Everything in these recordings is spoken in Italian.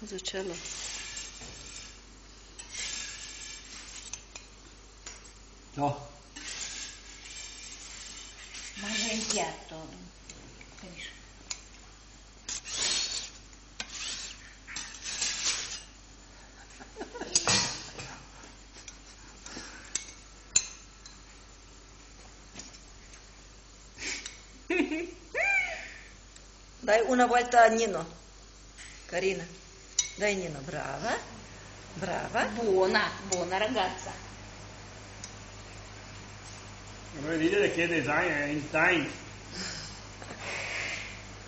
Cosa c'è là? No. Mangia in piatto. Capisci? Dai una volta a Nino. Carina. Dai Nino, brava. Brava. Buona, buona ragazza. Vorrei dire che design è in time.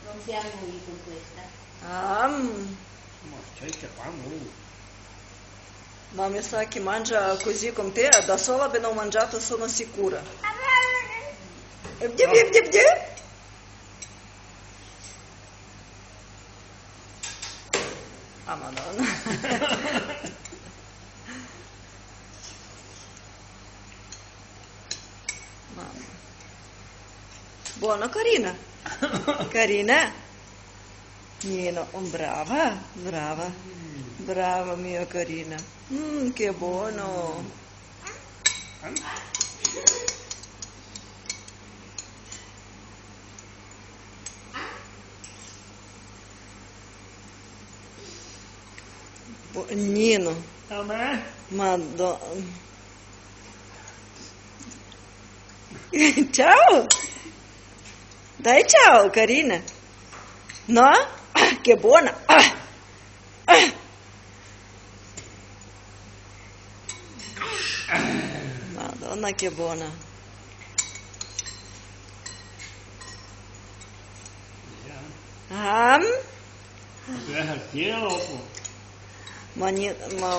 Non siamo noi con questa. Ma c'è che fanno? Ma mi sa che mangia così con te, da sola abbiamo mangiato, sono sicura. Bdi. Ah, madonna. Mamma. Buono, carina. Carina. Nino, brava, brava. Brava mia carina. Che buono. Nino. A me? Madonna. Ciao. Dai ciao, carina. No? Che buona. Madonna, che buona. Pieno dopo. Ma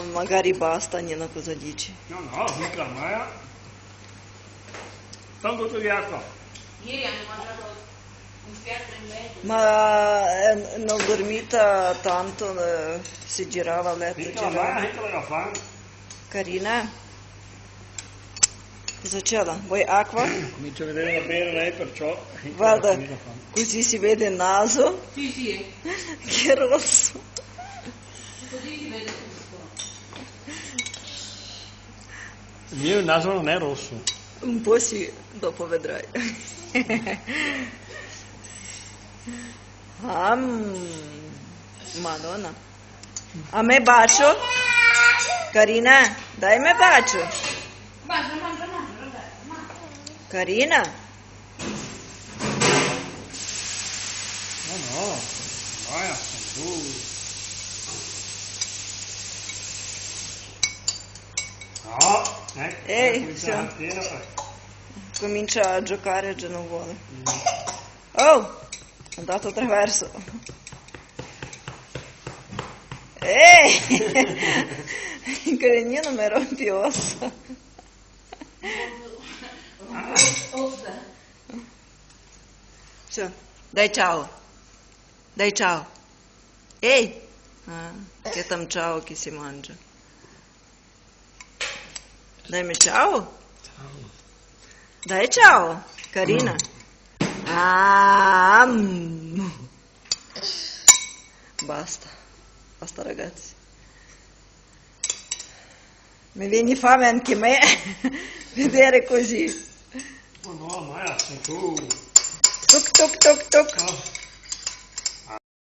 magari basta, Nino, cosa dici? No, mica mai. Tanto tu acqua. Ieri hanno mangiato un piatto in mezzo. Ma non dormita tanto, si girava a letto. Mica mai, mica la fa. Carina? Cosa c'è là? Vuoi acqua? Comincio a vedere da bere lei, perciò. Guarda, così si vede il naso. Sì. Che rosso. Così si vede tutto. Il mio naso non è rosso. Un po' sì, dopo vedrai. Madonna. A me bacio? Carina, dai me bacio. Mangia, ragazzi. Carina? No. Vai, tu. No, Comincia a giocare, già non vuole. Oh, è andato attraverso. Il crenino mi rompi ossa. Cioè, dai ciao. Dai ciao. Ehi. Che tam ciao che si mangia. Dai ciao. Dai ciao, carina. Basta ragazzi. Mi viene fame anche me vedere così. No, ma tu. Toc toc toc toc.